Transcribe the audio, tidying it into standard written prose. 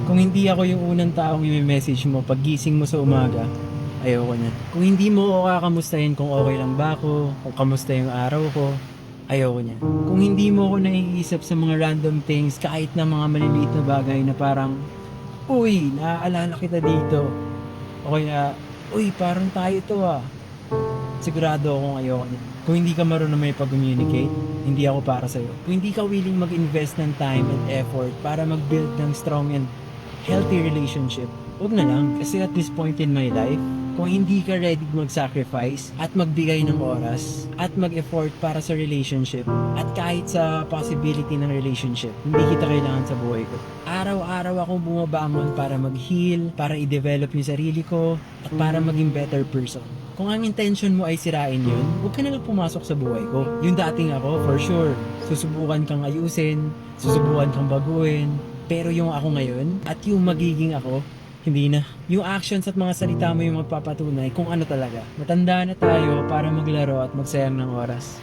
Kung hindi ako yung unang taong i-message mo pag gising mo sa umaga, ayoko na. Kung hindi mo ako kakamustahin kung okay lang ba ako, kung kamusta yung araw ko, ayoko niya. Kung hindi mo ako naiisip sa mga random things, kahit na mga maliliit na bagay na parang, uy, naaalala kita dito. O kaya, uy, parang tayo to ah. Sigurado akong ayoko niya. Kung hindi ka marunong may pag-communicate, hindi ako para sa'yo. Kung hindi ka willing mag-invest ng time and effort para mag-build ng strong and healthy relationship, huwag na lang. Kasi at this point in my life, kung hindi ka ready mag-sacrifice at magbigay ng oras at mag-effort para sa relationship at kahit sa possibility ng relationship, hindi kita kailangan sa buhay ko. Araw-araw akong bumabangon para mag-heal, para i-develop yung sarili ko, at para maging better person. Kung ang intention mo ay sirain yun, huwag ka na lang pumasok sa buhay ko. Yung dating ako, for sure, susubukan kang ayusin, susubukan kang baguhin, pero yung ako ngayon at yung magiging ako, hindi na. Yung actions at mga salita mo yung magpapatunay kung ano talaga. Matanda na tayo para maglaro at magsayang ng oras.